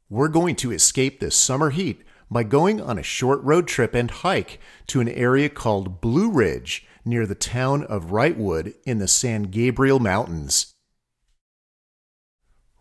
We're going to escape this summer heat by going on a short road trip and hike to an area called Blue Ridge near the town of Wrightwood in the San Gabriel Mountains.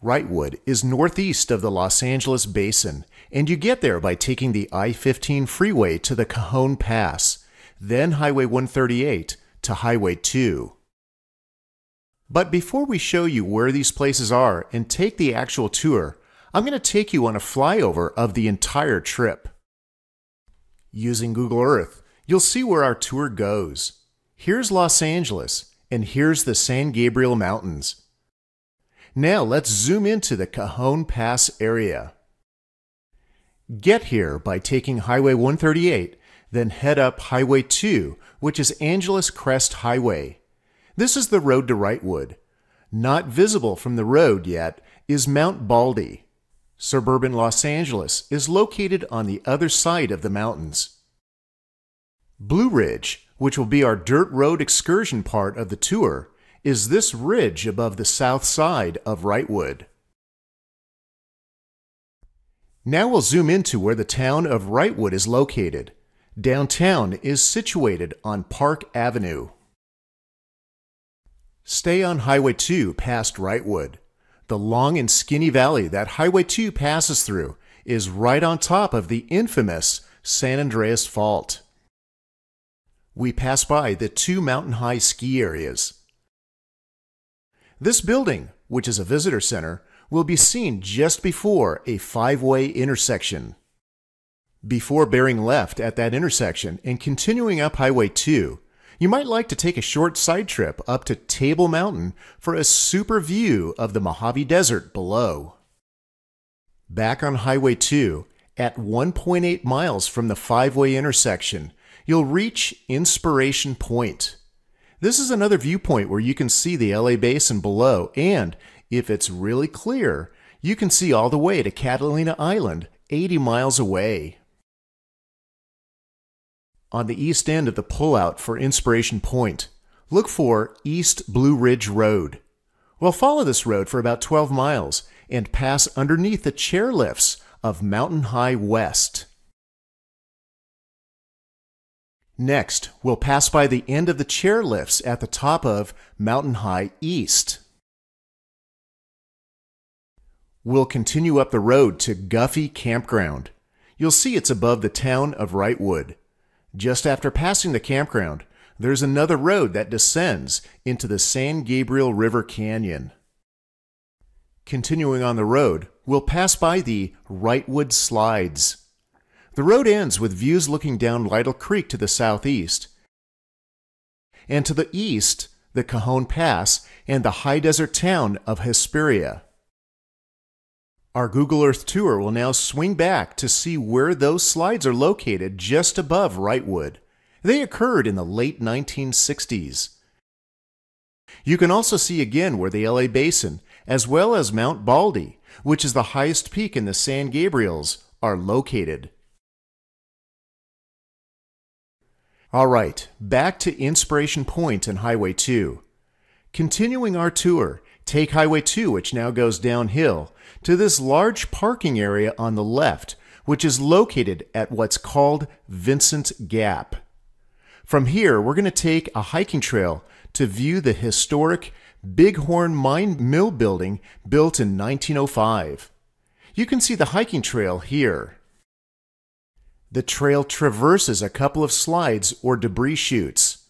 Rightwood is northeast of the Los Angeles basin, and you get there by taking the I-15 freeway to the Cajon Pass, then Highway 138 to Highway 2. But before we show you where these places are and take the actual tour, I'm going to take you on a flyover of the entire trip. Using Google Earth, you'll see where our tour goes. Here's Los Angeles, and here's the San Gabriel Mountains. Now let's zoom into the Cajon Pass area. Get here by taking Highway 138, then head up Highway 2, which is Angeles Crest Highway. This is the road to Rightwood. Not visible from the road yet is Mount Baldy. Suburban Los Angeles is located on the other side of the mountains. Blue Ridge, which will be our dirt road excursion part of the tour, is this ridge above the south side of Rightwood. Now we'll zoom into where the town of Rightwood is located. Downtown is situated on Park Avenue. Stay on Highway 2 past Rightwood. The long and skinny valley that Highway 2 passes through is right on top of the infamous San Andreas Fault. We pass by the two mountain-high ski areas. This building, which is a visitor center, will be seen just before a five-way intersection. Before bearing left at that intersection and continuing up Highway 2, you might like to take a short side trip up to Table Mountain for a super view of the Mojave Desert below. Back on Highway 2, at 1.8 miles from the five-way intersection, you'll reach Inspiration Point. This is another viewpoint where you can see the LA Basin below, and if it's really clear, you can see all the way to Catalina Island, 80 miles away. On the east end of the pullout for Inspiration Point, look for East Blue Ridge Road. We'll follow this road for about 12 miles and pass underneath the chairlifts of Mountain High West. Next, we'll pass by the end of the chairlifts at the top of Mountain High East. We'll continue up the road to Guffey Campground. You'll see it's above the town of Wrightwood. Just after passing the campground, there's another road that descends into the San Gabriel River Canyon. Continuing on the road, we'll pass by the Rightwood Slides. The road ends with views looking down Lytle Creek to the southeast, and to the east, the Cajon Pass and the high desert town of Hesperia. Our Google Earth tour will now swing back to see where those slides are located just above Rightwood. They occurred in the late 1960s. You can also see again where the LA Basin, as well as Mount Baldy, which is the highest peak in the San Gabriels, are located. All right, back to Inspiration Point and Highway 2. Continuing our tour, take Highway 2, which now goes downhill, to this large parking area on the left, which is located at what's called Vincent Gap. From here, we're going to take a hiking trail to view the historic Bighorn Mine mill building built in 1905. You can see the hiking trail here. The trail traverses a couple of slides or debris chutes.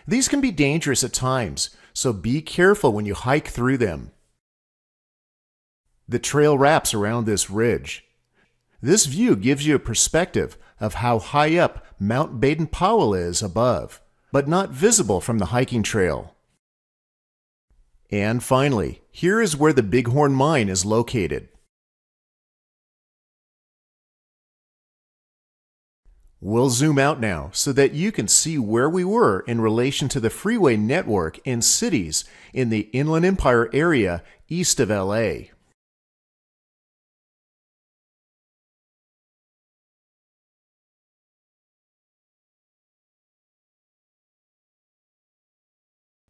These can be dangerous at times, so be careful when you hike through them. The trail wraps around this ridge. This view gives you a perspective of how high up Mount Baden-Powell is above, but not visible from the hiking trail. And finally, here is where the Bighorn Mine is located. We'll zoom out now so that you can see where we were in relation to the freeway network and cities in the Inland Empire area east of LA.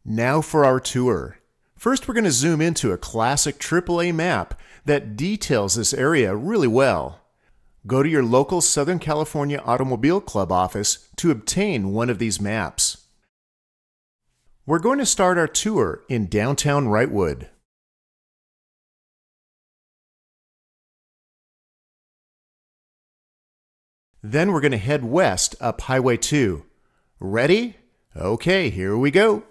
Now for our tour. First, we're going to zoom into a classic AAA map that details this area really well. Go to your local Southern California Automobile Club office to obtain one of these maps. We're going to start our tour in downtown Wrightwood. Then we're going to head west up Highway 2. Ready? Okay, here we go.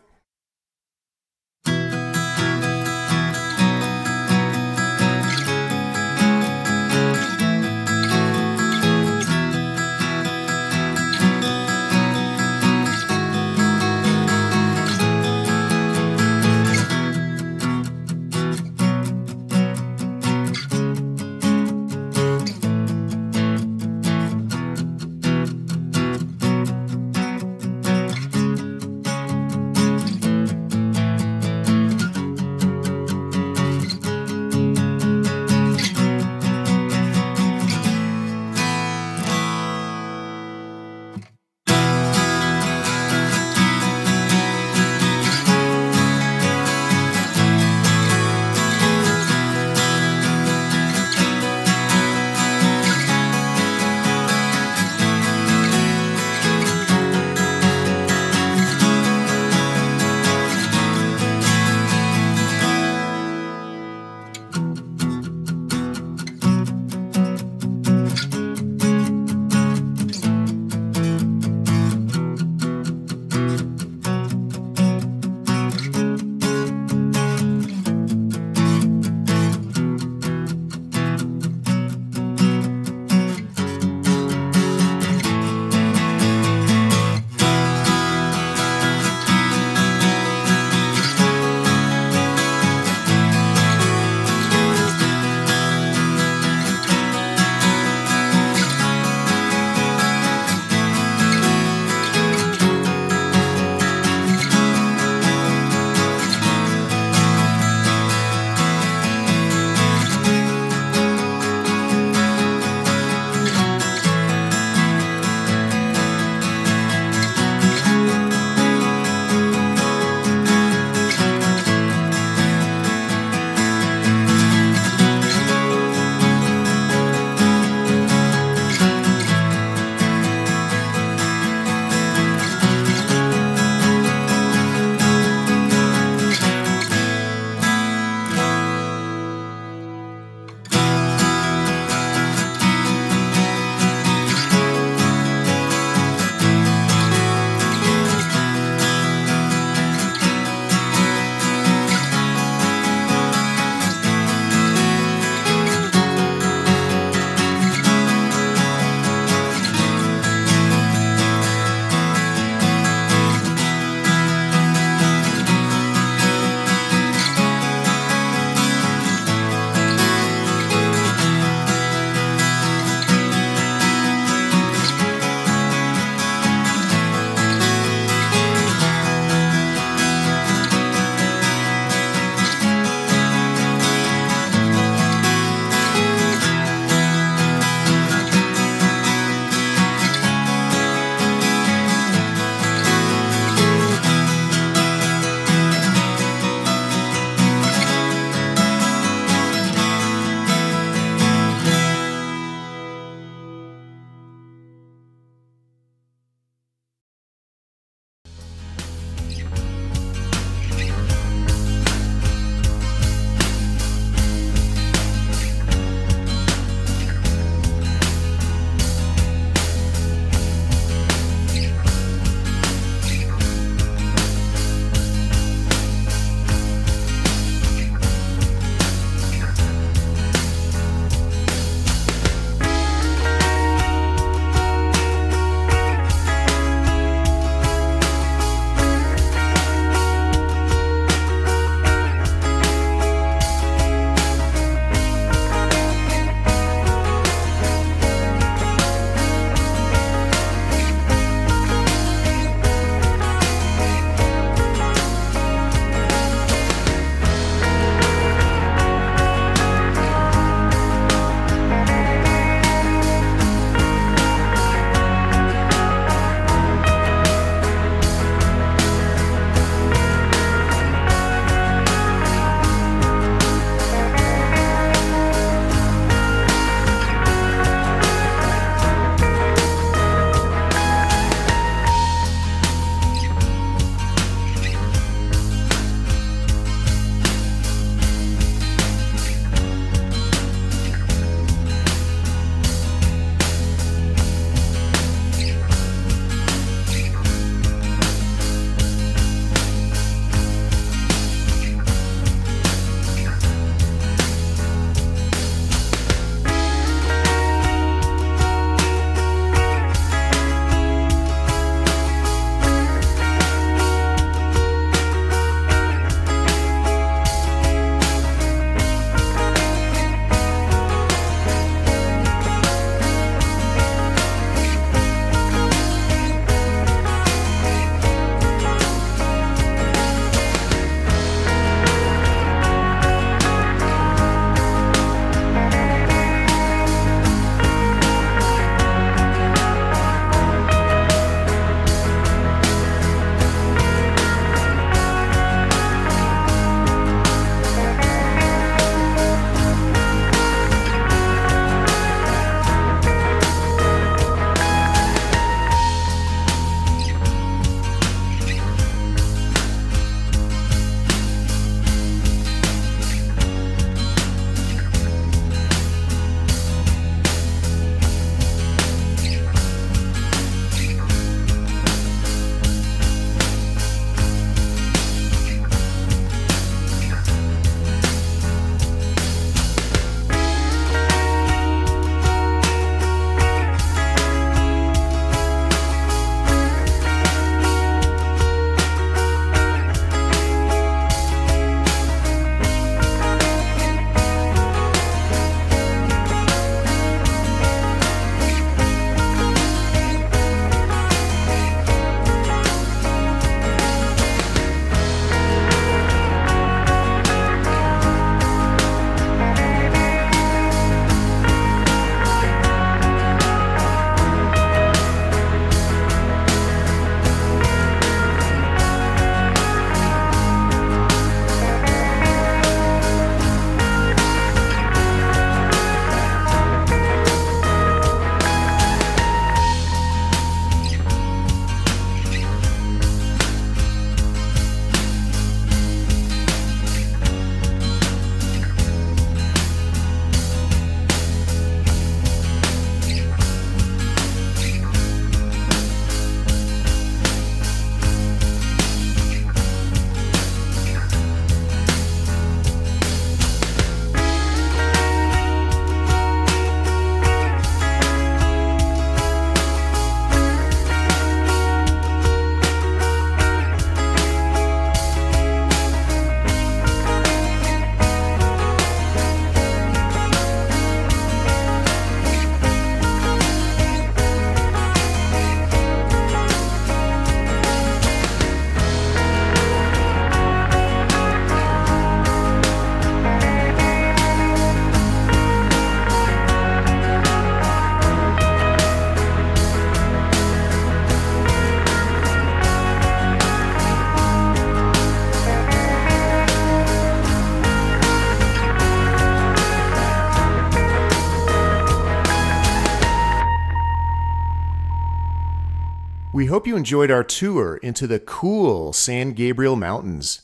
We hope you enjoyed our tour into the cool San Gabriel Mountains.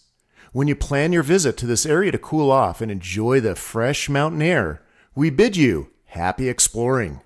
When you plan your visit to this area to cool off and enjoy the fresh mountain air, we bid you happy exploring.